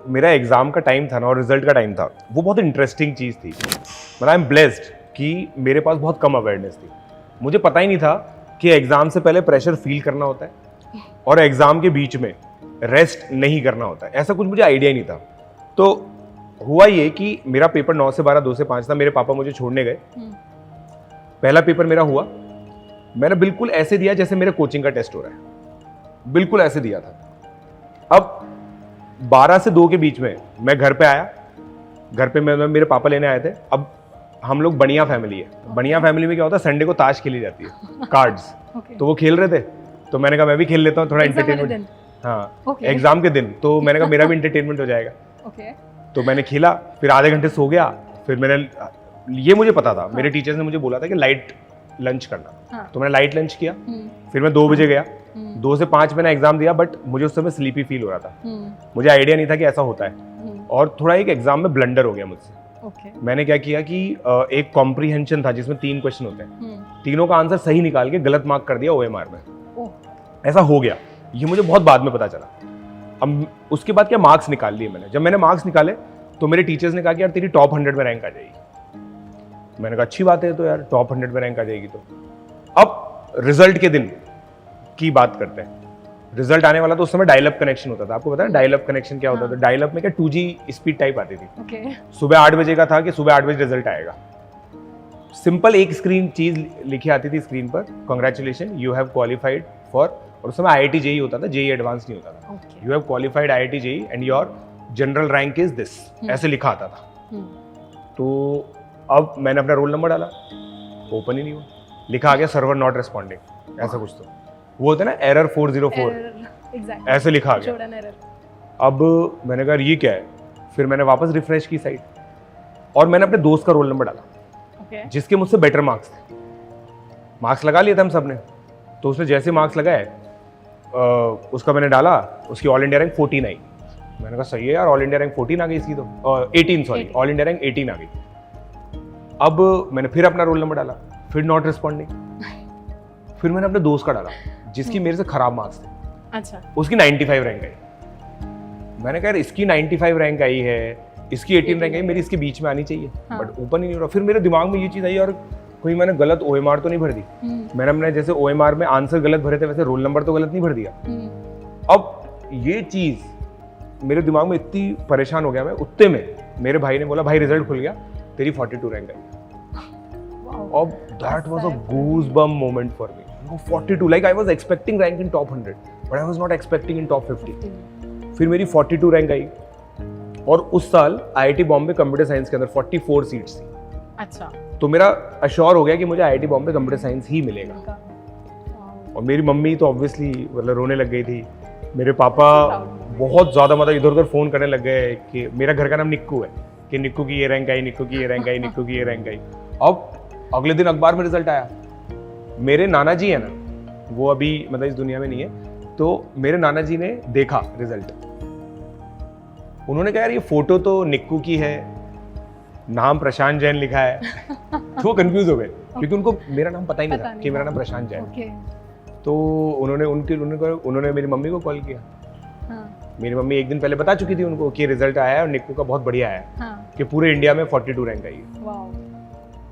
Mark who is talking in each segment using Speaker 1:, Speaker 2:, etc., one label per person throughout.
Speaker 1: मेरा एग्जाम का टाइम था ना और रिजल्ट का टाइम था, वो बहुत इंटरेस्टिंग चीज़ थी। मतलब आई एम ब्लेस्ड कि मेरे पास बहुत कम अवेयरनेस थी। मुझे पता ही नहीं था कि एग्जाम से पहले प्रेशर फील करना होता है और एग्जाम के बीच में रेस्ट नहीं करना होता है, ऐसा कुछ मुझे आइडिया ही नहीं था। तो हुआ ये कि मेरा पेपर 9 से 12, 2 से 5 था। मेरे पापा मुझे छोड़ने गए। पहला पेपर मेरा हुआ, मैंने बिल्कुल ऐसे दिया जैसे मेरे कोचिंग का टेस्ट हो रहा है, बिल्कुल ऐसे दिया था। अब 12 से 2 के बीच में मैं घर पे आया। घर पे मेरे पापा लेने आए थे। अब हम लोग बढ़िया फैमिली है। बढ़िया फैमिली में क्या होता है, संडे को ताश खेली जाती है, कार्ड्स। तो वो खेल रहे थे, तो मैंने कहा मैं भी खेल लेता हूँ, थोड़ा एंटरटेनमेंट। हाँ, एग्जाम के दिन, तो मैंने कहा मेरा भी एंटरटेनमेंट हो जाएगा। तो मैंने खेला, फिर आधे घंटे सो गया। फिर मैंने, ये मुझे पता था, मेरे टीचर्स ने मुझे बोला था कि लाइट लंच करना, तो मैंने लाइट लंच किया। फिर मैं 2 बजे गया। 2 से 5 मैंने एग्जाम दिया, बट मुझे उस समय स्लीपी फील हो रहा था। मुझे आइडिया नहीं था कि ऐसा होता है। और थोड़ा एक एग्जाम में ब्लंडर हो गया मुझसे। मैंने क्या किया कि एक कॉम्प्रीहेंशन था जिसमें 3 क्वेश्चन होते हैं, तीनों का आंसर सही निकाल के गलत मार्क कर दिया OMR में। ऐसा हो गया, ये मुझे बहुत बाद में पता चला। अब उसके बाद क्या मार्क्स निकाल लिए मैंने। जब मैंने मार्क्स निकाले तो मेरे टीचर्स ने कहा कि यार तेरी टॉप 100 में रैंक आ जाएगी। मैंने कहा अच्छी बात है, तो यार टॉप 100 में रैंक आ जाएगी। तो अब रिजल्ट के दिन की बात करते हैं। रिजल्ट आने वाला, तो उस समय डायल अप कनेक्शन होता था। आपको पता है डायल अप कनेक्शन क्या होता था? डायल अप में क्या 2G स्पीड टाइप आती थी। सुबह 8 बजे का था कि सुबह 8 बजे रिजल्ट आएगा। सिंपल एक स्क्रीन चीज लिखी आती थी स्क्रीन पर, congratulation you have qualified for, और उस समय IIT JEE होता था, JEE एडवांस नहीं होता था। You have qualified IIT JEE and your general rank is this, ऐसे लिखा आता था। तो अब मैंने अपना रोल नंबर डाला, ओपन ही नहीं हुआ, लिखा आ गया सर्वर नॉट रिस्पॉन्डिंग, ऐसा कुछ। तो वो होता है ना एरर 404, ऐसे लिखा आ गया। अब मैंने कहा ये क्या है? फिर मैंने वापस रिफ्रेश की साइट और मैंने अपने दोस्त का रोल नंबर डाला, जिसके मुझसे बेटर मार्क्स थे। मार्क्स लगा लिए थे हम सब ने। तो उसने जैसे मार्क्स लगाए, उसका मैंने डाला, उसकी ऑल इंडिया रैंक 14 आई। मैंने कहा सही है यार, ऑल इंडिया रैंक 14 आ गई इसकी, तो 18 सॉरी, ऑल इंडिया रैंक 18 आ गई। अब मैंने फिर अपना रोल नंबर डाला, फिर नॉट रिस्पॉन्डिंग। फिर मैंने अपने दोस्त का डाला जिसकी मेरे से खराब मार्क्स थे। अच्छा। उसकी 95 रैंक आई। मैंने कहा इसकी 95 रैंक आई है, इसकी 18 रैंक आई, मेरी इसके बीच में आनी चाहिए, बट ओपन ही नहीं हो रहा। फिर मेरे दिमाग में ये चीज आई, यार कोई मैंने गलत OMR तो नहीं भर दी। मैंने अपने जैसे OMR में आंसर गलत भरे थे, वैसे रोल नंबर तो गलत नहीं भर दिया। अब ये चीज मेरे दिमाग में इतनी परेशान हो गया मैं, उतने में मेरे भाई ने बोला भाई रिजल्ट खुल गया, तेरी 42 रैंक आई। अब that was a goosebump moment for me. 42, like I was expecting rank in top 100, but I was not expecting in top 50। फिर मेरी 42 रैंक आई। और उस साल IIT बॉम्बे कंप्यूटर साइंस के अंदर 44 सीट्स थी। अच्छा। तो मेरा अश्योर हो गया कि मुझे IIT बॉम्बे कंप्यूटर साइंस ही मिलेगा। और मेरी मम्मी तो ऑब्वियसली मतलब रोने लग गई थी। मेरे पापा बहुत ज़्यादा मतलब इधर उधर फ़ोन करने लग गए कि मेरा घर का नाम निक्कू है, कि निक्कू की ये रैंक आई, निक्कू की ये रैंक आई, निक्कू की ये रैंक आई। अब अगले दिन अखबार में रिजल्ट आया। मेरे नाना जी है ना, वो अभी मतलब इस दुनिया में नहीं है, तो मेरे नाना जी ने देखा रिजल्ट। उन्होंने कहा यार ये फोटो तो निक्कू की है, नाम प्रशांत जैन लिखा है। तो वो कंफ्यूज हो गए क्योंकि उनको मेरा नाम पता ही नहीं था कि मेरा नाम प्रशांत जैन। तो उन्होंने मेरी मम्मी को कॉल किया। मेरी मम्मी एक दिन पहले बता चुकी थी उनको कि रिजल्ट आया है और निक्कू का बहुत बढ़िया है, कि पूरे इंडिया में 42 रैंक आई है।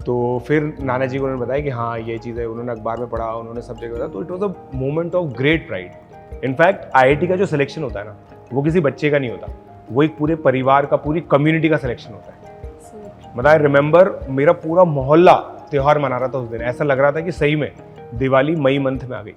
Speaker 1: तो फिर नाना जी को उन्होंने बताया कि हाँ ये चीज़ है। उन्होंने अखबार में पढ़ा, उन्होंने सब जगह बताया। तो it was a moment of great pride. In fact IIT का जो सिलेक्शन होता है ना, वो किसी बच्चे का नहीं होता, वो एक पूरे परिवार का, पूरी कम्युनिटी का सिलेक्शन होता है। मतलब आई रिमेंबर मेरा पूरा मोहल्ला त्योहार मना रहा था उस दिन। ऐसा लग रहा था कि सही में दिवाली मई मंथ में आ गई।